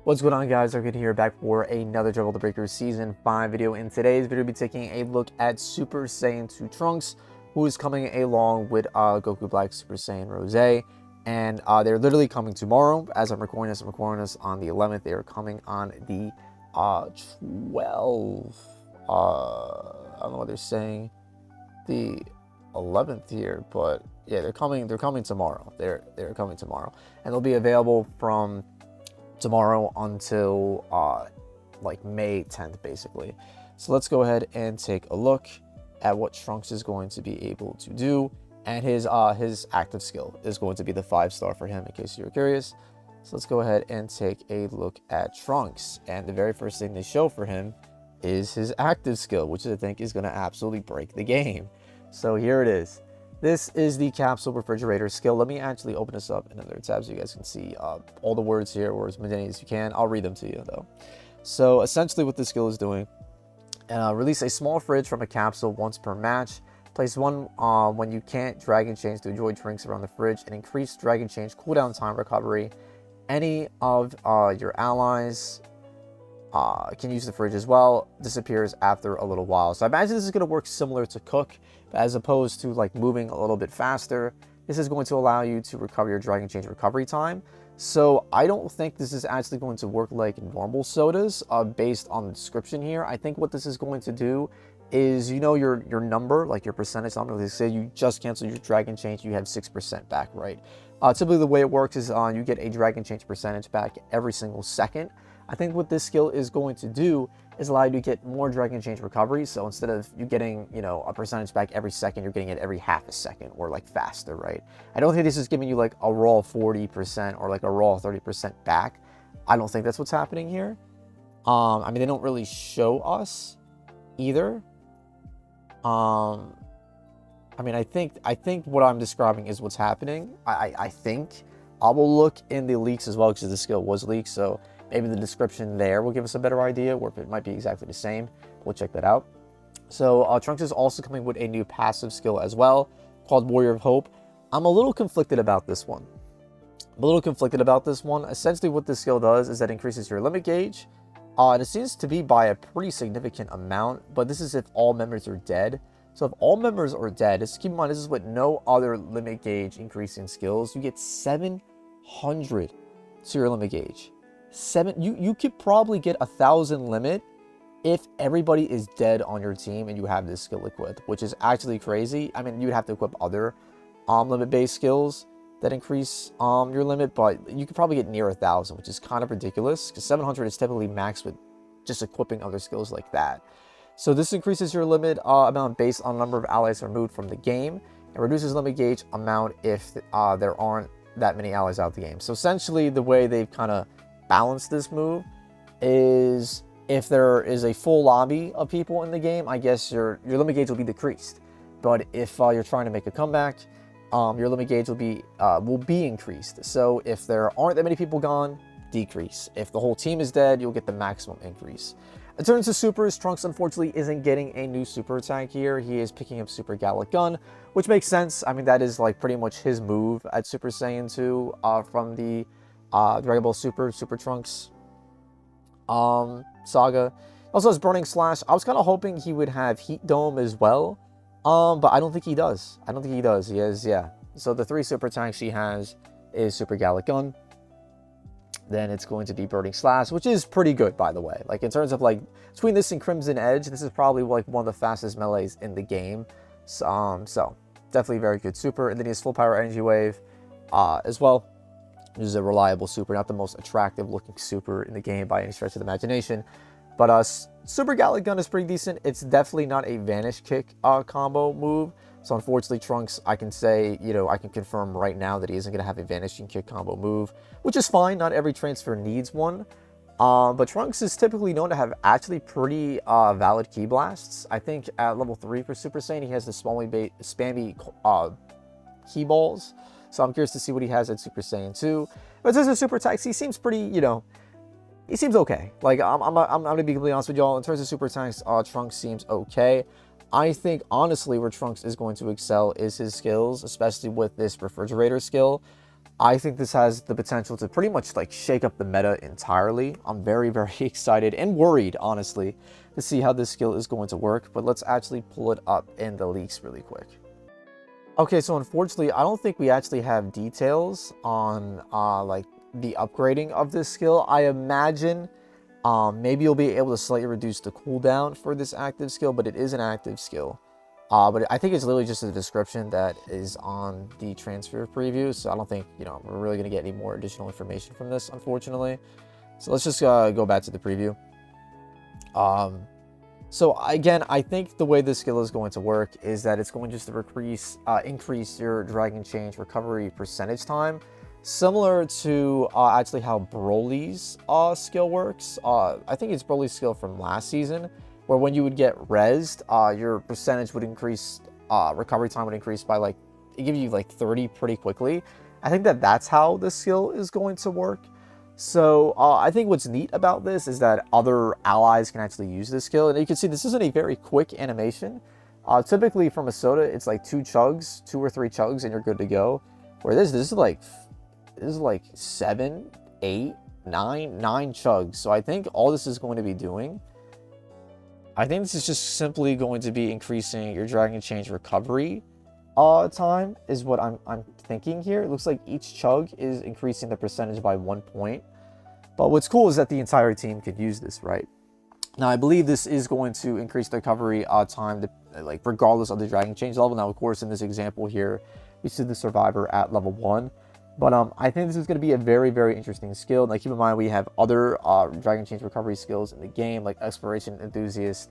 What's going on, guys? Ironcane here, back for another Dragon Ball The Breaker Season 5 video. In today's video, we'll be taking a look at Super Saiyan 2 Trunks, who is coming along with Goku Black Super Saiyan Rose. And they're literally coming tomorrow. As I'm recording this on the 11th. They are coming on the 12th. I don't know what they're saying. The 11th here, but yeah, they're coming tomorrow. They're coming tomorrow. And they'll be available from tomorrow until like May 10th, basically. So let's go ahead and take a look at what Trunks is going to be able to do. And his active skill is going to be the 5-star for him, in case you're curious. So let's go ahead and take a look at Trunks. And the very first thing they show for him is his active skill, which I think is going to absolutely break the game. So here it is. This is the Capsule Refrigerator skill. Let me actually open this up in another tab so you guys can see all the words here, or as many as you can. I'll read them to you, though. So essentially what this skill is doing, release a small fridge from a capsule once per match. Place one when you can't Dragon Change to enjoy drinks around the fridge, and increase Dragon Change cooldown time recovery. Any of your allies can use the fridge as well. Disappears after a little while. So I imagine this is going to work similar to Cook, but as opposed to like moving a little bit faster, this is going to allow you to recover your Dragon Change recovery time. So I don't think this is actually going to work like normal sodas based on the description here. I think what this is going to do is, you know, your number, like your percentage number, they say you just cancel your Dragon Change, you have 6% back, right? Typically the way it works is you get a Dragon Change percentage back every single second. I think what this skill is going to do is allow you to get more Dragon Change recovery. So instead of you getting, you know, a percentage back every second, you're getting it every half a second, or like faster, right? I don't think this is giving you like a raw 40% or like a raw 30% back. I don't think that's what's happening here. I mean, they don't really show us either. I mean, I think what I'm describing is what's happening. I think I will look in the leaks as well, because the skill was leaked, so maybe the description there will give us a better idea, or if it might be exactly the same. We'll check that out. So Trunks is also coming with a new passive skill as well, called Warrior of Hope. I'm a little conflicted about this one. Essentially what this skill does is that increases your limit gauge. And it seems to be by a pretty significant amount, but this is if all members are dead. So if all members are dead, just keep in mind, this is with no other limit gauge increasing skills. You get 700 to your limit gauge. You could probably get 1,000 limit if everybody is dead on your team and you have this skill equipped, which is actually crazy. I mean, you'd have to equip other limit-based skills that increase your limit, but you could probably get near 1,000, which is kind of ridiculous, because 700 is typically max with just equipping other skills like that. So this increases your limit amount based on the number of allies removed from the game, and reduces limit gauge amount if there aren't that many allies out of the game. So essentially the way they've kind of balanced this move is, if there is a full lobby of people in the game, I guess your limit gauge will be decreased. But if you're trying to make a comeback, your limit gauge will be increased. So if there aren't that many people gone, decrease. If the whole team is dead, you'll get the maximum increase. In terms of supers, Trunks unfortunately isn't getting a new super attack here. He is picking up Super Galick Gun, which makes sense. I mean, that is like pretty much his move at Super Saiyan 2 from the Dragon Ball Super Trunks saga. Also has Burning Slash. I was kind of hoping he would have Heat Dome as well. But I don't think he does. He has, yeah. So the 3 super attacks he has is Super Galick Gun. Then it's going to be Burning Slash, which is pretty good, by the way. Like, in terms of, like, between this and Crimson Edge, this is probably, like, one of the fastest melees in the game. So definitely very good super. And then he has Full Power Energy Wave as well, which is a reliable super. Not the most attractive-looking super in the game by any stretch of the imagination. But Super Galick Gun is pretty decent. It's definitely not a Vanish Kick combo move. So unfortunately, Trunks, I can say, you know, I can confirm right now that he isn't going to have a Vanishing Kick combo move, which is fine. Not every transfer needs one. But Trunks is typically known to have actually pretty valid Ki Blasts. I think at level 3 for Super Saiyan, he has the spammy Ki Balls. So I'm curious to see what he has at Super Saiyan 2. But in terms of super attacks, he seems pretty, you know, he seems okay. Like, I'm going to be completely honest with y'all. In terms of super attacks, Trunks seems okay. I think, honestly, where Trunks is going to excel is his skills, especially with this refrigerator skill. I think this has the potential to pretty much like shake up the meta entirely. I'm very, very excited and worried, honestly, to see how this skill is going to work. But let's actually pull it up in the leaks really quick. Okay, so unfortunately, I don't think we actually have details on like the upgrading of this skill. I imagine maybe you'll be able to slightly reduce the cooldown for this active skill, but it is an active skill. But I think it's literally just a description that is on the transfer preview, so I don't think, you know, we're really going to get any more additional information from this, unfortunately. So let's just go back to the preview. So again, I think the way this skill is going to work is that it's going just to increase your Dragon Change recovery percentage time, similar to actually how Broly's skill works. I think it's Broly's skill from last season, where when you would get rezzed, your percentage would increase, recovery time would increase by like, it give you like 30 pretty quickly. I think that that's how this skill is going to work. So I think what's neat about this is that other allies can actually use this skill. And you can see this isn't a very quick animation. Typically from a soda, it's like 2 or 3 chugs, and you're good to go. Where this is like 7, 8, 9 chugs. So I think all this is going to be doing, I think this is just simply going to be increasing your Dragon Change recovery time is what I'm thinking here. It looks like each chug is increasing the percentage by 1 point. But what's cool is that the entire team could use this, right? Now, I believe this is going to increase the recovery time, like regardless of the Dragon Change level. Now, of course, in this example here, we see the Survivor at level 1. But I think this is going to be a very, very interesting skill. Like, keep in mind, we have other Dragon Change recovery skills in the game, like Exploration Enthusiast,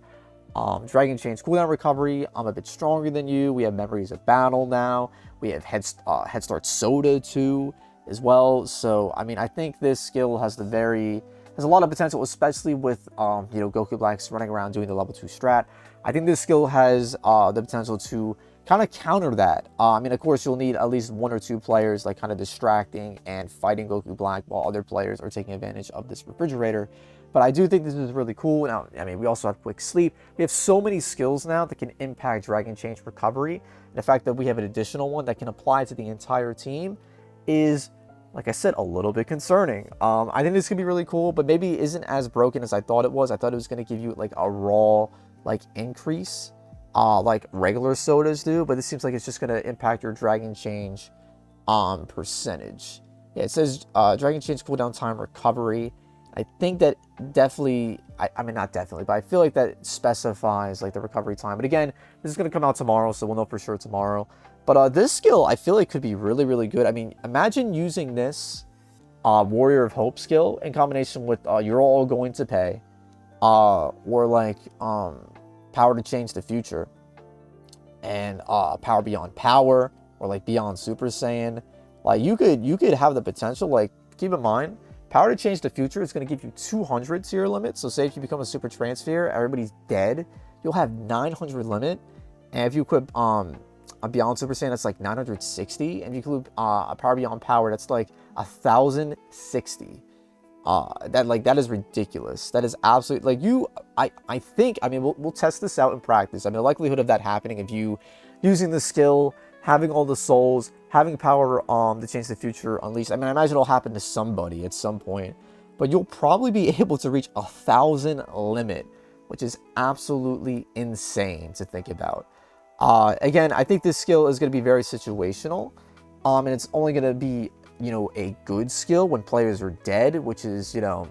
Dragon Change cooldown recovery. I'm a bit stronger than you. We have Memories of Battle now. We have Head Start Soda too, as well. So, I mean, I think this skill has a lot of potential, especially with you know, Goku Black's running around doing the level 2 strat. I think this skill has the potential to kind of counter that. I mean, of course, you'll need at least 1 or 2 players like kind of distracting and fighting Goku Black while other players are taking advantage of this refrigerator. But I do think this is really cool. Now, I mean, we also have Quick Sleep. We have so many skills now that can impact Dragon Change recovery. And the fact that we have an additional one that can apply to the entire team is, like I said, a little bit concerning. I think this could be really cool, but maybe it isn't as broken as I thought it was. I thought it was going to give you like a raw like increase, like regular sodas do. But this seems like it's just going to impact your Dragon Change percentage. Yeah, it says Dragon Change cooldown time recovery. I think that definitely, I mean, not definitely, but I feel like that specifies like the recovery time. But again, this is going to come out tomorrow, so we'll know for sure tomorrow. But this skill, I feel like could be really, really good. I mean, imagine using this Warrior of Hope skill in combination with You're All Going to Pay, or like Power to Change the Future, and Power Beyond Power, or like Beyond Super Saiyan. Like you could have the potential. Like, keep in mind, Power to Change the Future is going to give you 200 to your limit. So say if you become a Super Transfer, everybody's dead, you'll have 900 limit. And if you equip a Beyond Super Saiyan, that's like 960. And if you equip a Power Beyond Power, that's like 1060. That is ridiculous. That is absolutely, like, I think, I mean, we'll test this out in practice. I mean, the likelihood of that happening, of you using the skill, having all the souls, having power to change the future unleashed. I mean, I imagine it'll happen to somebody at some point, but you'll probably be able to reach 1,000 limit, which is absolutely insane to think about. Again, I think this skill is going to be very situational, and it's only going to be, you know, a good skill when players are dead, which is, you know,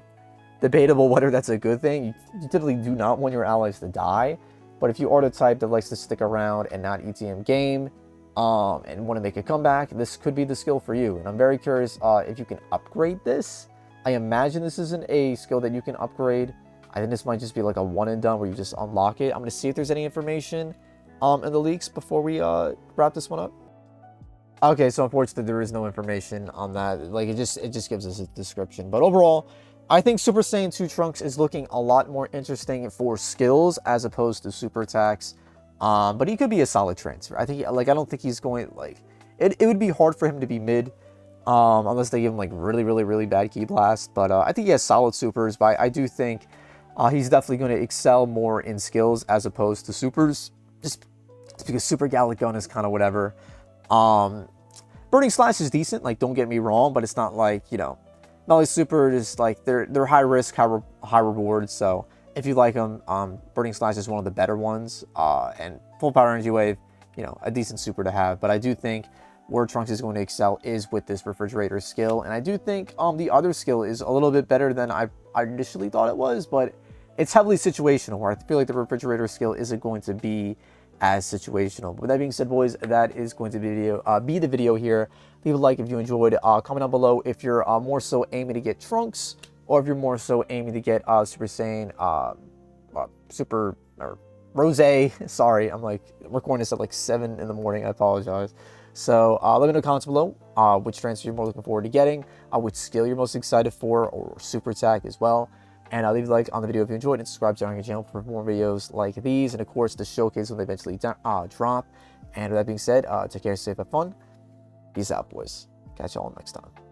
debatable whether that's a good thing. You typically do not want your allies to die, but if you are the type that likes to stick around and not ETM game, and want to make a comeback, this could be the skill for you. And I'm very curious if you can upgrade this. I imagine this isn't a skill that you can upgrade. I think this might just be like a one and done where you just unlock it. I'm going to see if there's any information in the leaks before we wrap this one up. Okay, so unfortunately there is no information on that. Like, it just gives us a description. But overall, I think Super Saiyan 2 Trunks is looking a lot more interesting for skills as opposed to super attacks. But he could be a solid transfer. I think, like, I don't think he's going, like, it would be hard for him to be mid, unless they give him, like, really, really, really bad Ki Blast. But I think he has solid supers, but I do think he's definitely going to excel more in skills as opposed to supers, just because Super Galick Gun is kind of whatever. But Burning Slash is decent, like, don't get me wrong, but it's not like, you know, Melee Super is like, they're high risk, high reward, so if you like them, Burning Slash is one of the better ones, and Full Power Energy Wave, you know, a decent super to have. But I do think where Trunks is going to excel is with this Refrigerator skill, and I do think the other skill is a little bit better than I initially thought it was, but it's heavily situational, where I feel like the Refrigerator skill isn't going to be as situational. But with that being said, boys, that is going to be the video here. Leave a like if you enjoyed. Comment down below if you're more so aiming to get Trunks, or if you're more so aiming to get Super Saiyan, Super, or Rose. Sorry, I'm like recording this at like 7 in the morning. I apologize. So let me know in the comments below which transfer you're more looking forward to getting, which skill you're most excited for, or super attack as well. And leave a like on the video if you enjoyed, and subscribe to our channel for more videos like these, and of course the showcase when they eventually drop. And with that being said, take care, safe, have fun. Peace out, boys. Catch y'all next time.